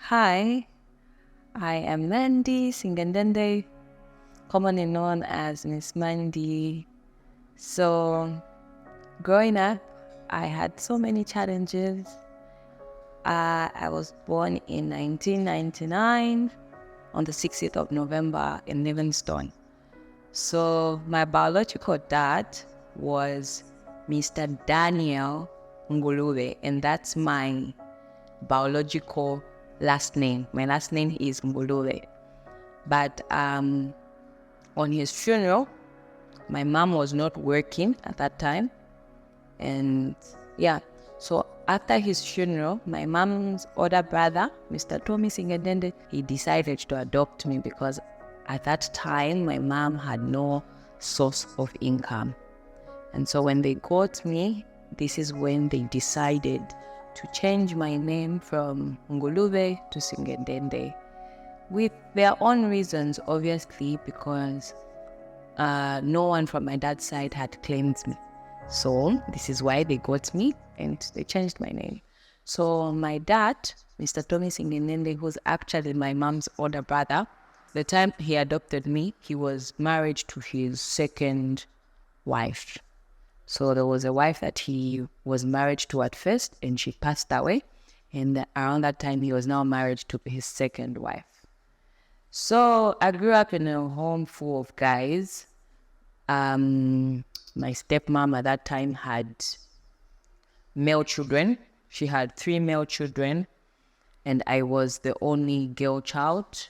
Hi, I am Mandy Singandende, commonly known as Miss Mandy. So, growing up, I had so many challenges. I was born in 1999 on the 16th of November in Livingstone. So, my biological dad was Mr. Daniel Ngulube, and that's my biological last name. My last name is Ngulube. But on his funeral, my mom was not working at that time. And so after his funeral, my mom's older brother, Mr. Tommy Singedende, he decided to adopt me because at that time, my mom had no source of income. And so when they got me, this is when they decided to change my name from Ngulube to Singedende, with their own reasons, obviously, because no one from my dad's side had claimed me. So this is why they got me and they changed my name. So my dad, Mr. Tommy Singedende, who's actually my mom's older brother, the time he adopted me, he was married to his second wife. So there was a wife that he was married to at first, and she passed away. And around that time, he was now married to his second wife. So I grew up in a home full of guys. My stepmom at that time had male children. She had 3 male children, and I was the only girl child,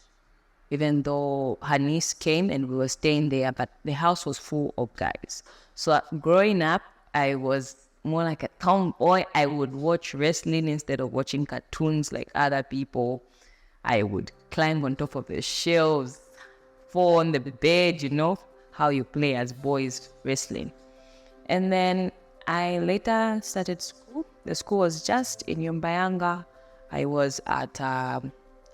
even though her niece came and we were staying there, but the house was full of guys. So growing up, I was more like a tomboy. I would watch wrestling instead of watching cartoons like other people. I would climb on top of the shelves, fall on the bed, how you play as boys wrestling. And then I later started school. The school was just in Yumbayanga. I was at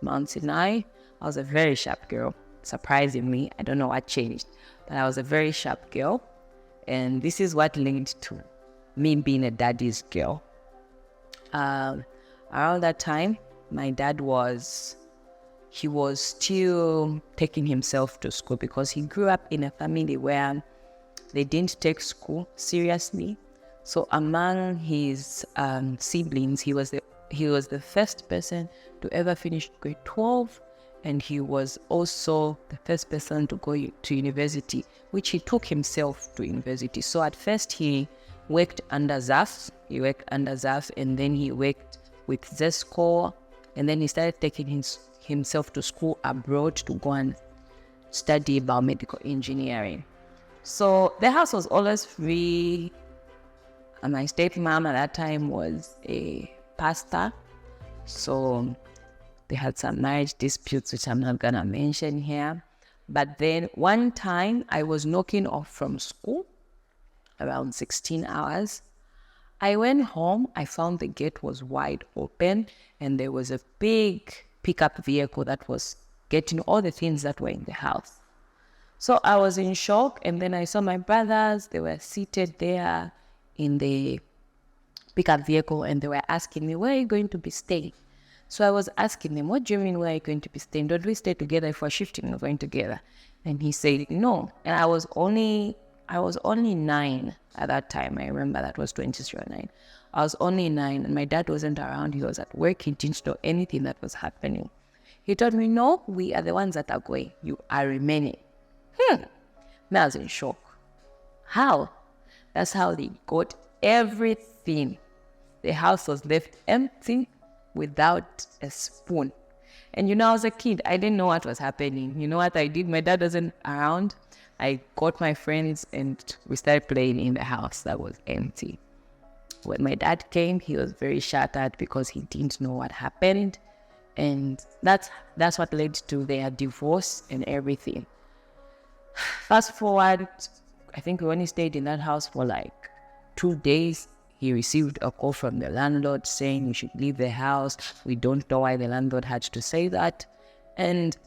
Mount Sinai. I was a very sharp girl, surprisingly. I don't know what changed, but I was a very sharp girl. And this is what linked to me being a daddy's girl. Around that time, my dad was still taking himself to school because he grew up in a family where they didn't take school seriously. So among his siblings, he was the first person to ever finish grade 12, and he was also the first person to go to university, which he took himself to university. So at first he worked under ZAF, and then he worked with ZESCO, and then he started taking himself to school abroad to go and study biomedical engineering. So the house was always free. And my stepmom at that time was a pastor. So they had some marriage disputes, which I'm not going to mention here. But then one time I was knocking off from school around 16 hours. I went home. I found the gate was wide open and there was a big pickup vehicle that was getting all the things that were in the house. So I was in shock, and then I saw my brothers. They were seated there in the pickup vehicle and they were asking me, where are you going to be staying? So I was asking them, what do you mean where are you going to be staying? Don't we stay together if we're shifting or going together? And he said, no. And I was only 9 at that time. I remember that was 2009. I was only 9 and my dad wasn't around. He was at work. He didn't know anything that was happening. He told me, no, we are the ones that are going. You are remaining. I was in shock. How? That's how they got everything. The house was left empty without a spoon. And I was a kid. I didn't know what was happening. You know what I did? My dad wasn't around. I got my friends and we started playing in the house that was empty. When my dad came, he was very shattered because he didn't know what happened. And that's what led to their divorce and everything. Fast forward, I think we only stayed in that house for like 2 days. He received a call from the landlord saying we should leave the house. We don't know why the landlord had to say that. And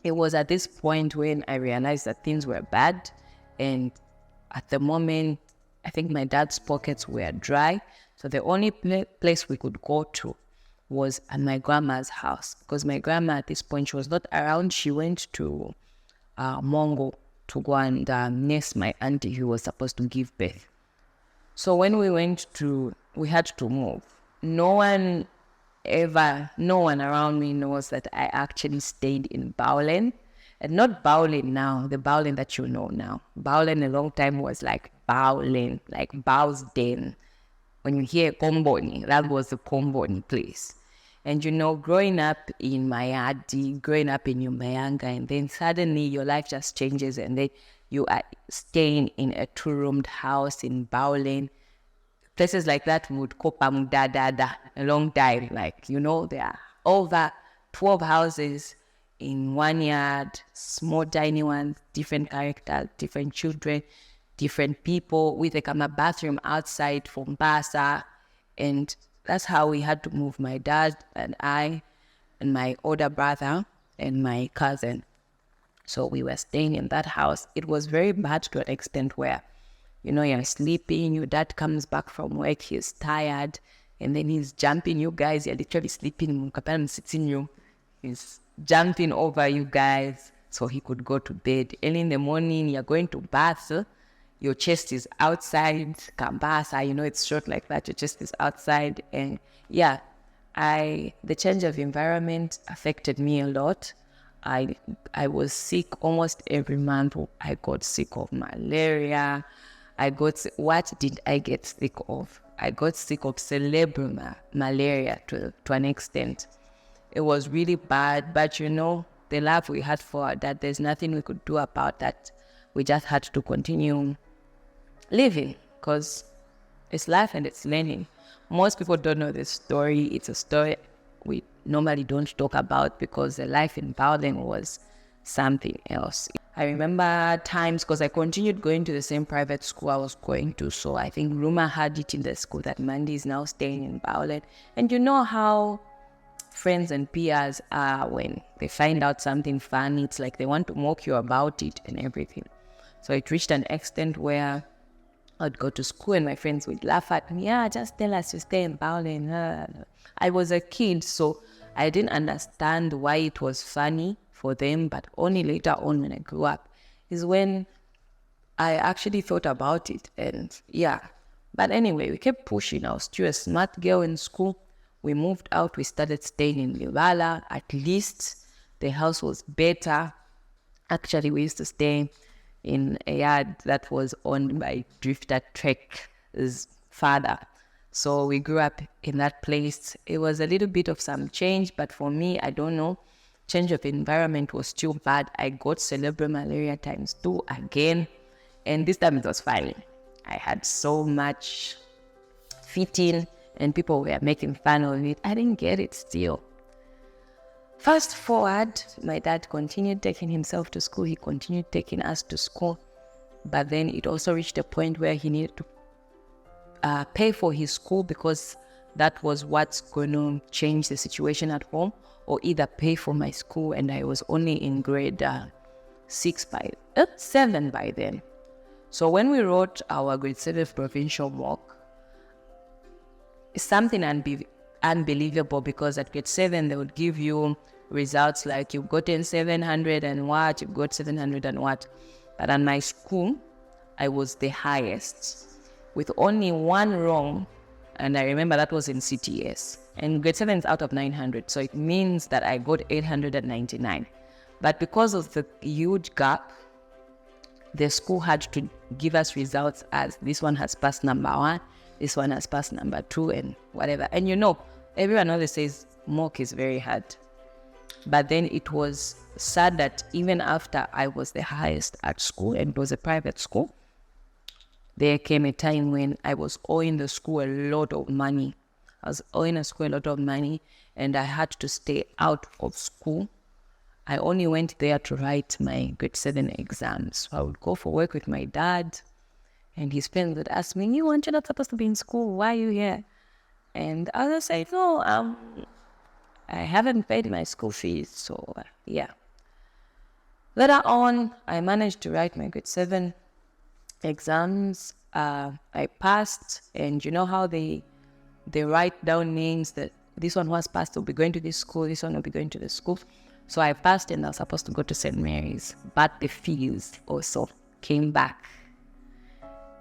it was at this point when I realized that things were bad. And at the moment, I think my dad's pockets were dry. So the only place we could go to was at my grandma's house, because my grandma at this point, she was not around. She went to Mongo to go and nurse my auntie who was supposed to give birth. So when we had to move. No one around me knows that I actually stayed in Bowlen. And not Bowlen now, the Bowlen that you know now. Bowlen a long time was like Bowlen, like Bow's Den. When you hear Komboni, that was the Komboni place. And growing up in Mayadi, growing up in Umayanga, and then suddenly your life just changes, and then you are staying in a 2-roomed house in Bowlen. Places like that would kopa mudadada a long time. There are over 12 houses in one yard, small tiny ones, different characters, different children, different people, with a bathroom outside for Mbasa. And that's how we had to move, my dad and I and my older brother and my cousin. So we were staying in that house. It was very bad to an extent where, you're sleeping, your dad comes back from work, he's tired, and then he's jumping you guys, you're literally sleeping, sitting you, he's jumping over you guys so he could go to bed. Early in the morning, you're going to bath, your chest is outside, Kambasa, it's short like that, your chest is outside. And the change of environment affected me a lot. I was sick almost every month. I got sick of malaria. What did I get sick of? I got sick of cerebral malaria to an extent. It was really bad, but the love we had for that, there's nothing we could do about that. We just had to continue living, because it's life and it's learning. Most people don't know this story. It's a story we normally don't talk about, because the life in Bowden was something else. I remember times, because I continued going to the same private school I was going to, so I think rumor had it in the school that Mandy is now staying in Bowden. And you know how friends and peers are when they find out something funny, it's like they want to mock you about it and everything. So it reached an extent where I'd go to school and my friends would laugh at me. Just tell us to stay in Bowlen. I was a kid, so I didn't understand why it was funny for them, but only later on when I grew up is when I actually thought about it. And but anyway, we kept pushing. I was still a smart girl in school. We moved out. We started staying in Livala. At least the house was better. Actually, we used to stay in a yard that was owned by Drifter Trek's father. So we grew up in that place. It was a little bit of some change, but for me, I don't know, change of environment was still bad. I got cerebral malaria ×2 again, and this time it was fine. I had so much fitting, and people were making fun of it. I didn't get it still. Fast forward, my dad continued taking himself to school. He continued taking us to school. But then it also reached a point where he needed to pay for his school, because that was what's going to change the situation at home, or either pay for my school. And I was only in grade 7 by then. So when we wrote our grade 7 provincial mock, it's something unbelievable, because at grade 7 they would give you results like you've gotten 700 and what, you've got 700 and what. But at my school, I was the highest with only one wrong, and I remember that was in CTS. And grade 7 is out of 900, so it means that I got 899. But because of the huge gap, the school had to give us results as this one has passed number 1, this one has passed number 2, and whatever. And everyone always says mock is very hard. But then it was sad that even after I was the highest at school, and it was a private school, there came a time when I was owing the school a lot of money. And I had to stay out of school. I only went there to write my grade 7 exams. So I would go for work with my dad, and his friends would ask me, you're not supposed to be in school, why are you here? And I would say, no, I haven't paid my school fees, so Later on, I managed to write my grade 7 exams. I passed, and you know how they write down names that this one who has passed will be going to this school, this one will be going to this school. So I passed and I was supposed to go to St. Mary's, but the fees also came back.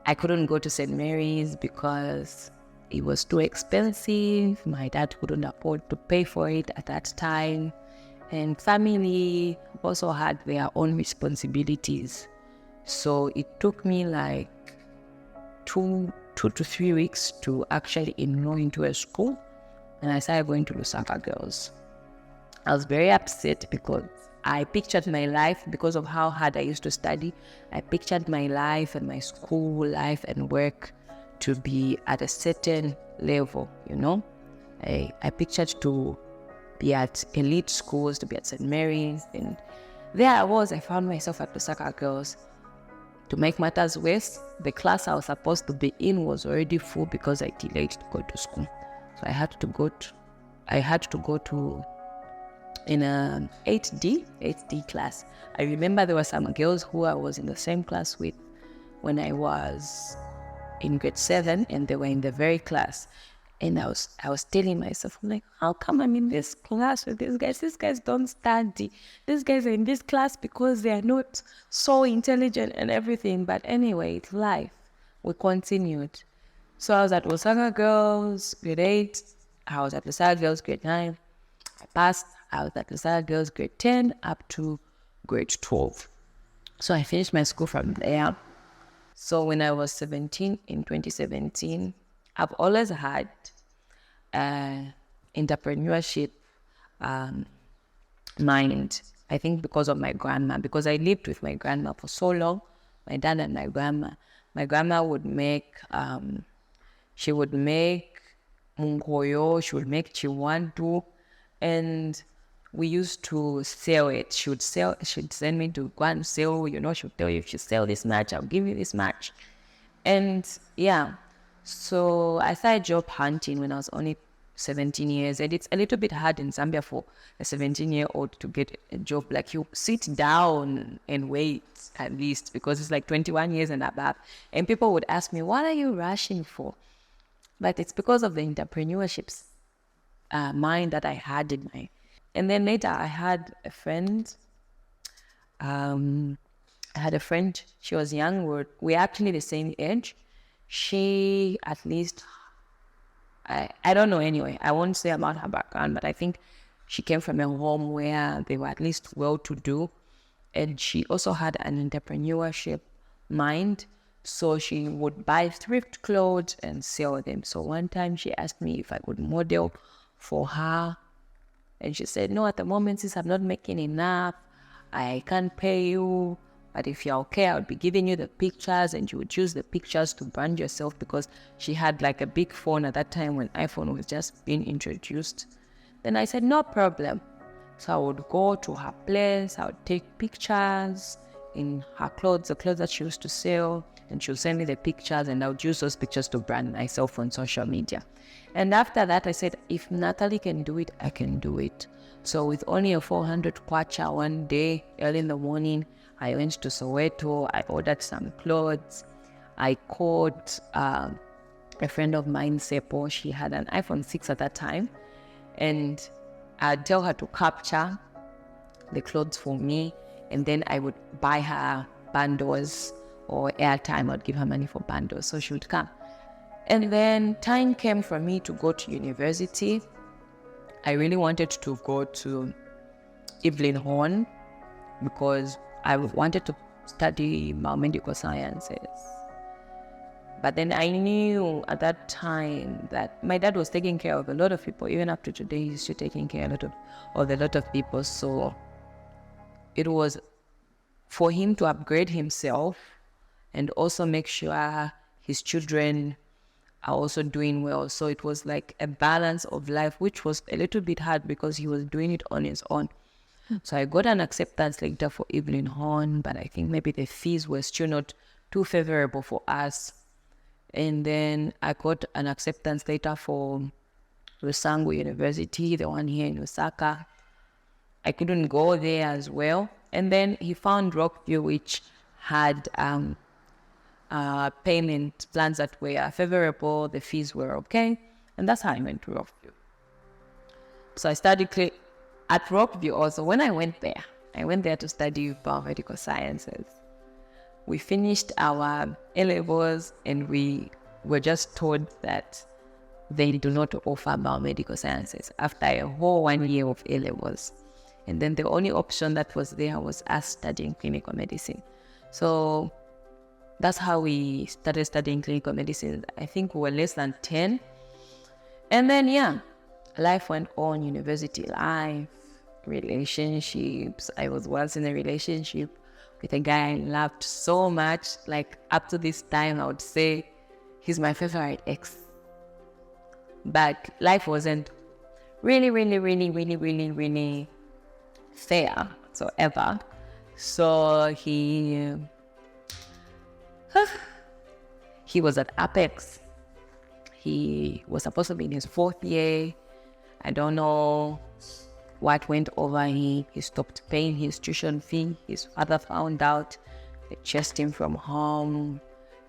I couldn't go to St. Mary's because it was too expensive. My dad couldn't afford to pay for it at that time. And family also had their own responsibilities. So it took me like two to 3 weeks to actually enroll into a school. And I started going to Lusaka Girls. I was very upset because I pictured my life, because of how hard I used to study. I pictured my life and my school life and work to be at a certain level, you know. I pictured to be at elite schools, to be at St. Mary's. And there I found myself at Lusaka Girls. To make matters worse, the class I was supposed to be in was already full because I delayed to go to school. So I had to go to in an 8D class. I remember there were some girls who I was in the same class with when I was in grade 7, and they were in the very class. And I was telling myself, I'm like, how come I'm in this class with these guys? These guys don't study. These guys are in this class because they are not so intelligent and everything. But anyway, it's life. We continued. So I was at Osaka Girls, grade 8. I was at Osaka Girls, grade 9. I passed. I was at Osaka Girls, grade 10 up to grade 12. So I finished my school from there. So when I was 17, in 2017, I've always had entrepreneurship mind. I think because of my grandma, because I lived with my grandma for so long, my dad and my grandma. My grandma would make, she would make mungoyo, she would make chiwantu, and we used to sell it. She'd send me to go and sell, you know, she would tell you, if you sell this much, I'll give you this much. And yeah, so I started job hunting when I was only 17 years. And it's a little bit hard in Zambia for a 17-year-old to get a job. Like, you sit down and wait at least, because it's like 21 years and above. And people would ask me, what are you rushing for? But it's because of the entrepreneurship mind that I had in my... And then later I had a friend. She was young. We're actually the same age. She, at least, I don't know anyway. I won't say about her background, but I think she came from a home where they were at least well-to-do. And she also had an entrepreneurship mind. So she would buy thrift clothes and sell them. So one time she asked me if I could model for her. And she said, no, at the moment, since I'm not making enough, I can't pay you. But if you're okay, I would be giving you the pictures, and you would use the pictures to brand yourself, because she had like a big phone at that time when iPhone was just being introduced. Then I said, no problem. So I would go to her place, I would take pictures in her clothes, the clothes that she used to sell, and she would send me the pictures, and I would use those pictures to brand myself on social media. And after that, I said, if Natalie can do it, I can do it. So with only a 400 kwacha one day, early in the morning, I went to Soweto, I ordered some clothes. I called a friend of mine, Sepo. She had an iPhone 6 at that time. And I'd tell her to capture the clothes for me. And then I would buy her bundles or airtime. I'd give her money for bundles, so she would come. And then time came for me to go to university. I really wanted to go to Evelyn Horn because I wanted to study biomedical sciences. But then I knew at that time that my dad was taking care of a lot of people. Even up to today, he's still taking care of a lot of people. So it was for him to upgrade himself and also make sure his children are also doing well. So it was like a balance of life, which was a little bit hard because he was doing it on his own. So I got an acceptance letter for Evelyn Horn, but I think maybe the fees were still not too favorable for us. And then I got an acceptance letter for Rusangu University, the one here in Osaka. I couldn't go there as well. And then he found Rockview, which had payment plans that were favorable, the fees were okay, and that's how I went to Rockview. So I studied at Rockview also. When I went there to study biomedical sciences. We finished our A-levels and we were just told that they do not offer biomedical sciences after a whole 1 year of A-levels. And then the only option that was there was us studying clinical medicine. So that's how we started studying clinical medicine. I think we were less than 10. And then, life went on, university life, relationships. I was once in a relationship with a guy I loved so much. Like, up to this time, I would say he's my favorite ex. But life wasn't really fair whatsoever. So he was at Apex. He was supposed to be in his 4th year. I don't know what went over him. He stopped paying his tuition fee. His father found out. They chased him from home.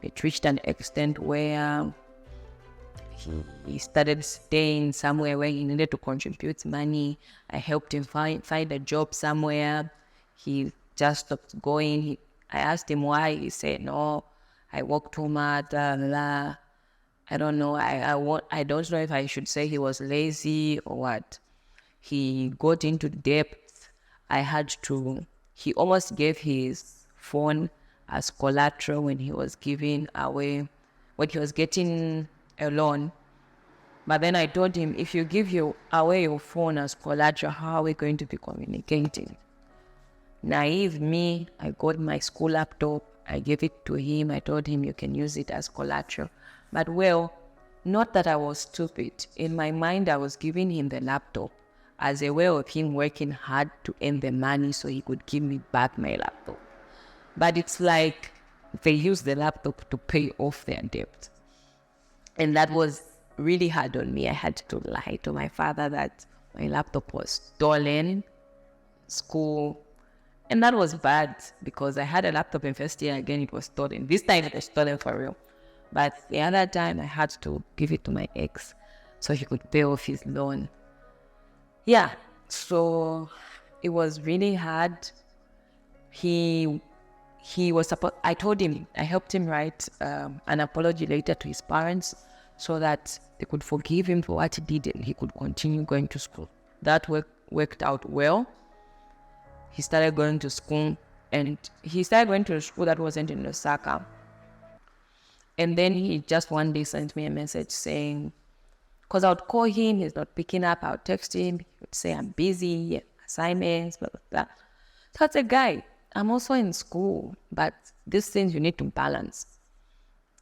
It reached an extent where he started staying somewhere where he needed to contribute money. I helped him find a job somewhere. He just stopped going. I asked him why. He said, no, I work too much, blah, blah, blah. I don't know. I don't know if I should say he was lazy or what. He got into debt. He almost gave his phone as collateral when he was getting a loan. But then I told him, if you give away your phone as collateral, how are we going to be communicating? Naive me, I got my school laptop. I gave it to him. I told him you can use it as collateral. But not that I was stupid. In my mind, I was giving him the laptop as a way of him working hard to earn the money so he could give me back my laptop. But it's like they used the laptop to pay off their debt. And that was really hard on me. I had to lie to my father that my laptop was stolen, school. And that was bad because I had a laptop in first year. Again, it was stolen. This time it was stolen for real. But the other time I had to give it to my ex so he could pay off his loan. Yeah, so it was really hard. I told him, I helped him write an apology letter to his parents so that they could forgive him for what he did and he could continue going to school. That worked out well. He started going to school that wasn't in Osaka. And then he just one day sent me a message saying, because I would call him, he's not picking up, I would text him, he would say, I'm busy, assignments, blah, blah, blah. So I said, guy, I'm also in school, but these things you need to balance.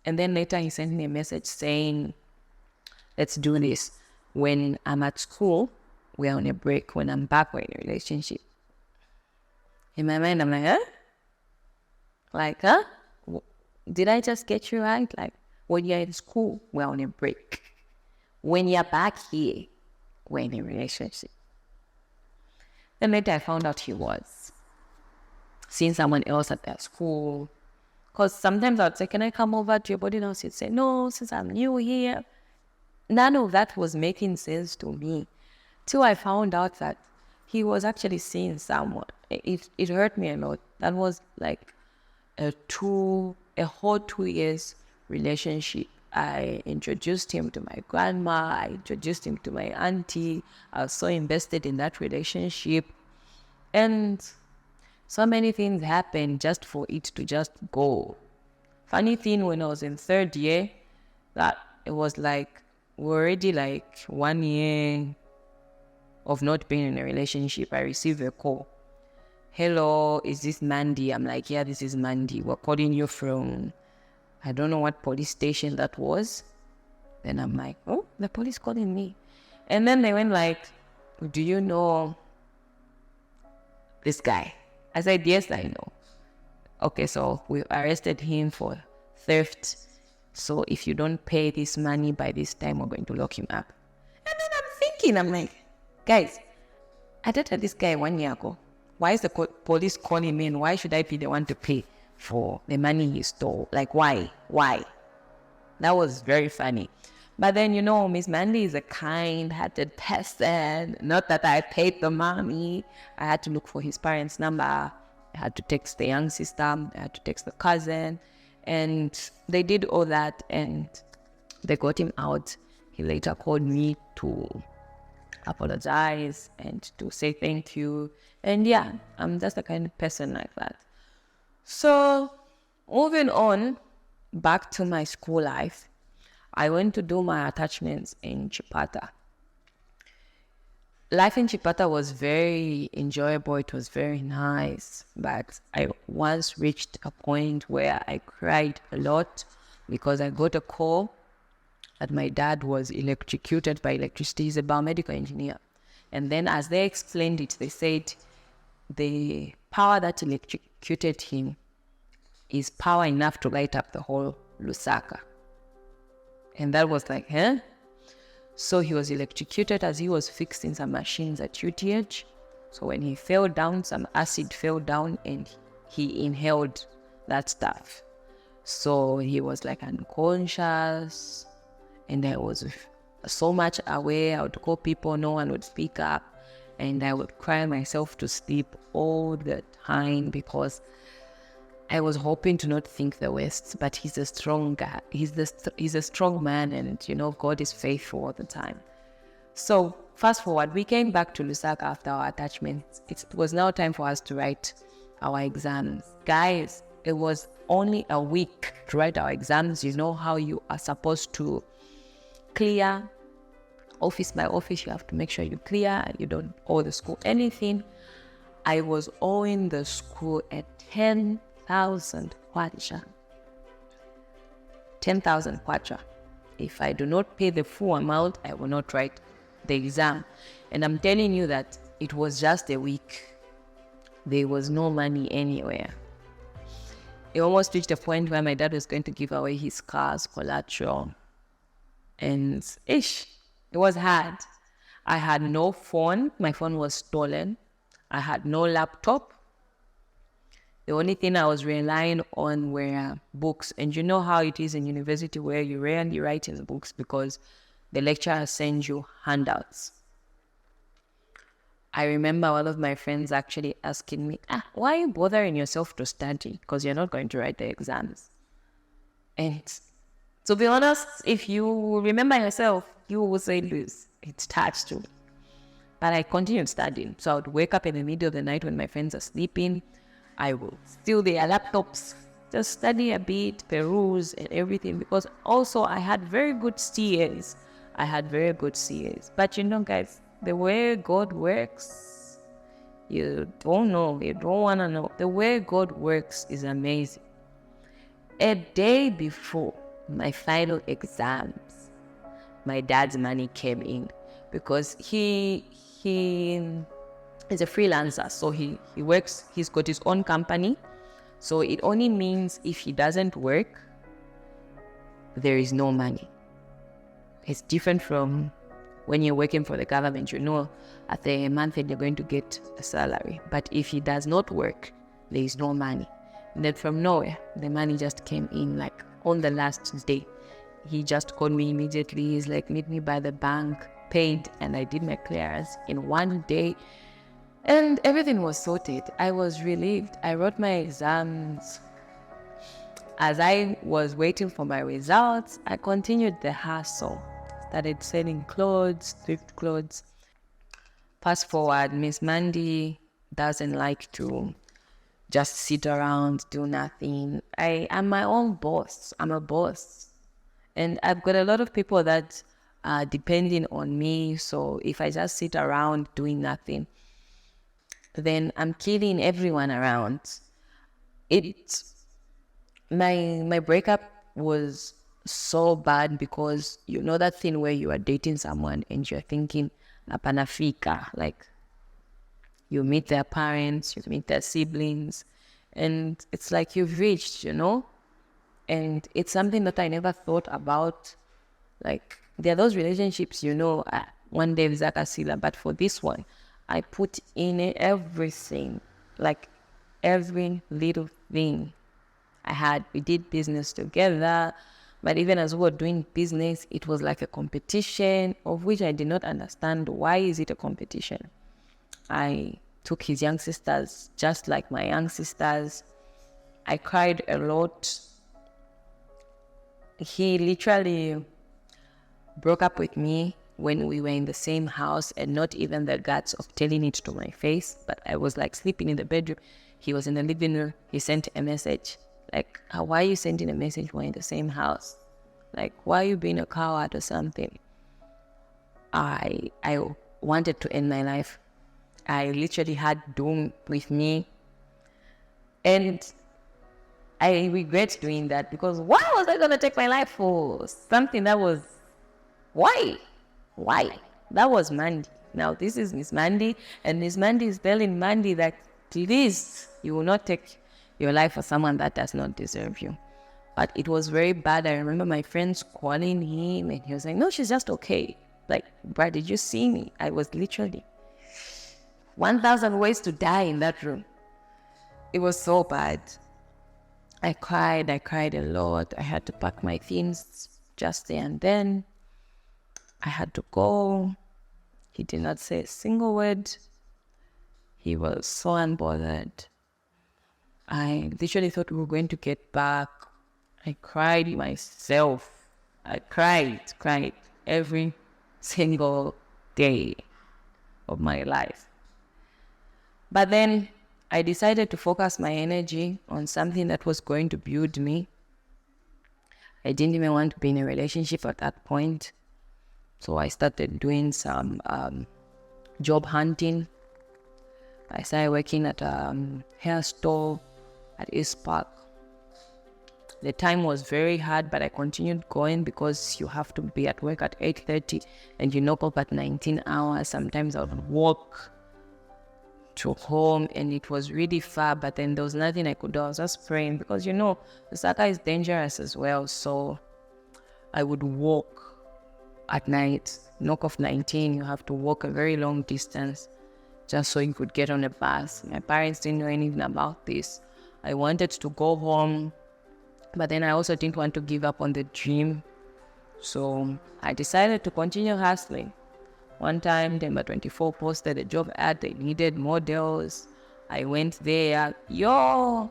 And then later he sent me a message saying, let's do this. When I'm at school, we're on a break. When I'm back, we're in a relationship. In my mind, I'm like, huh? Like, huh? Did I just get you right? Like, when you're in school, we're on a break. When you're back here, we're in a relationship. Then later I found out he was seeing someone else at their school. Because sometimes I'd say, can I come over to your boarding house? He'd say, no, since I'm new here. None of that was making sense to me. Till I found out that he was actually seeing someone. It hurt me a lot. That was like a whole 2 years relationship. I introduced him to my grandma. I introduced him to my auntie. I was so invested in that relationship. And so many things happened just for it to just go. Funny thing, when I was in 3rd year, that it was like, we're already like 1 year of not being in a relationship. I received a call. Hello, is this Mandy? I'm like, yeah, this is Mandy. We're calling you from, I don't know what police station that was. Then I'm like, oh, the police calling me. And then they went like, do you know this guy? I said, yes, I know. Okay, so we arrested him for theft. So if you don't pay this money by this time, we're going to lock him up. And then I'm like, guys, I dated this guy 1 year ago. Why is the police calling me and why should I be the one to pay for the money he stole? Like, why? That was very funny. But then, Miss Mandy is a kind-hearted person. Not that I paid the money. I had to look for his parents' number. I had to text the young sister. I had to text the cousin. And they did all that, and they got him out. He later called me to apologize and to say thank you. And yeah, I'm just a kind of person like that. So, moving on back to my school life, I went to do my attachments in Chipata. Life in Chipata was very enjoyable. It was very nice. But I once reached a point where I cried a lot because I got a call that my dad was electrocuted by electricity. He's a biomedical engineer. And then as they explained it, they said the power that electrocuted him is power enough to light up the whole Lusaka. And that was like, huh? So he was electrocuted as he was fixing some machines at UTH. So when he fell down, some acid fell down and he inhaled that stuff. So he was like unconscious, and I was so much aware. I would call people, no one would speak up, and I would cry myself to sleep all the time because I was hoping to not think the worst. But he's a strong guy. He's a strong man, and God is faithful all the time. So fast forward, we came back to Lusaka after our attachments. It was now time for us to write our exams. Guys, it was only a week to write our exams. You know how you are supposed to clear office by office. You have to make sure you clear. You don't owe the school anything. I was owing the school a 10,000 kwacha. 10,000 kwacha. If I do not pay the full amount, I will not write the exam. And I'm telling you that it was just a week. There was no money anywhere. It almost reached a point where my dad was going to give away his car's collateral. And it was hard. I had no phone. My phone was stolen. I had no laptop. The only thing I was relying on were books. And you know how it is in university where you rarely write in the books because the lecturer sends you handouts. I remember one of my friends actually asking me, why are you bothering yourself to study? Because you're not going to write the exams. And to be honest, if you remember yourself, you will say, lose. It touched you. But I continued studying. So I would wake up in the middle of the night when my friends are sleeping. I will steal their laptops, just study a bit, peruse and everything. Because also I had very good CAs. But guys, the way God works, you don't know. You don't want to know. The way God works is amazing. A day before my final exams, my dad's money came in because he is a freelancer. So he works, he's got his own company. So it only means if he doesn't work, there is no money. It's different from when you're working for the government, at the month end you're going to get a salary. But if he does not work, there is no money. And then from nowhere, the money just came in like on the last day. He just called me immediately. He's like, meet me by the bank, paid, and I did my clearance in one day. And everything was sorted. I was relieved. I wrote my exams. As I was waiting for my results, I continued the hustle. Started selling clothes, thrift clothes. Fast forward, Miss Mandy doesn't like to just sit around, do nothing. I am my own boss. I'm a boss. And I've got a lot of people that are depending on me. So if I just sit around doing nothing, then I'm killing everyone around. My breakup was so bad because that thing where you are dating someone and you're thinking apanafika, like you meet their parents, you meet their siblings, and it's like you've reached, and it's something that I never thought about. Like there are those relationships, one day is Zakasila, but for this one, I put in everything, like every little thing. We did business together. But even as we were doing business, it was like a competition of which I did not understand. Why is it a competition? I took his young sisters just like my young sisters. I cried a lot. He literally broke up with me when we were in the same house, and not even the guts of telling it to my face. But I was like sleeping in the bedroom. He was in the living room. He sent a message. Like, why are you sending a message when we're in the same house? Like, why are you being a coward or something? I wanted to end my life. I literally had doom with me. And I regret doing that, because why was I going to take my life for something that was... Why? That was Mandy. Now this is Miss Mandy, and Miss Mandy is telling Mandy that please, you will not take your life for someone that does not deserve you. But it was very bad. I remember my friends calling him, and he was like, no, she's just okay. Like, Brad, did you see me? I was literally 1,000 ways to die in that room. It was so bad. I cried a lot. I had to pack my things just there and then. I had to go. He did not say a single word. He was so unbothered. I literally thought we were going to get back. I cried myself. I cried every single day of my life. But then I decided to focus my energy on something that was going to build me. I didn't even want to be in a relationship at that point. So I started doing some job hunting. I started working at a hair store at East Park. The time was very hard, but I continued going because you have to be at work at 8:30 and you knock off at 19 hours. Sometimes I would walk to home, and it was really far, but then there was nothing I could do. I was just praying because, Lusaka is dangerous as well. So I would walk at night, knock off 19, you have to walk a very long distance just so you could get on a bus. My parents didn't know anything about this. I wanted to go home, but then I also didn't want to give up on the dream. So I decided to continue hustling. One time, Denver 24 posted a job ad. They needed models. I went there. When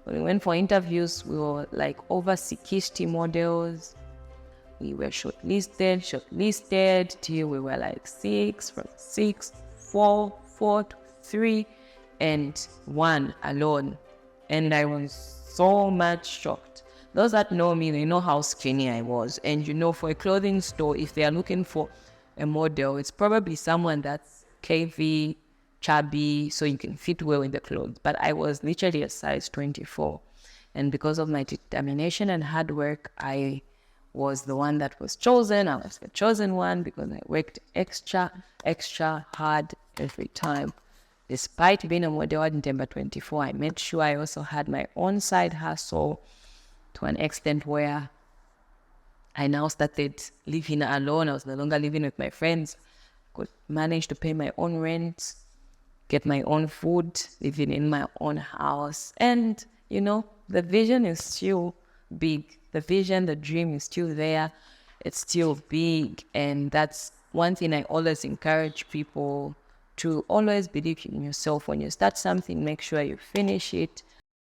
we went for interviews, we were like over 60 models. We were shortlisted till we were like 6, from 6, 4, 4, 3, and 1 alone. And I was so much shocked. Those that know me, they know how skinny I was. And for a clothing store, if they are looking for a model, it's probably someone that's KV, chubby, so you can fit well in the clothes. But I was literally a size 24. And because of my determination and hard work, I was the one that was chosen. I was the chosen one because I worked extra hard every time. Despite being a model at Denver 24, I made sure I also had my own side hustle to an extent where I now started living alone. I was no longer living with my friends. Could manage to pay my own rent, get my own food, living in my own house. And, the vision is still big. The vision, the dream is still there. It's still big. And that's one thing I always encourage people to always believe in yourself. When you start something, make sure you finish it.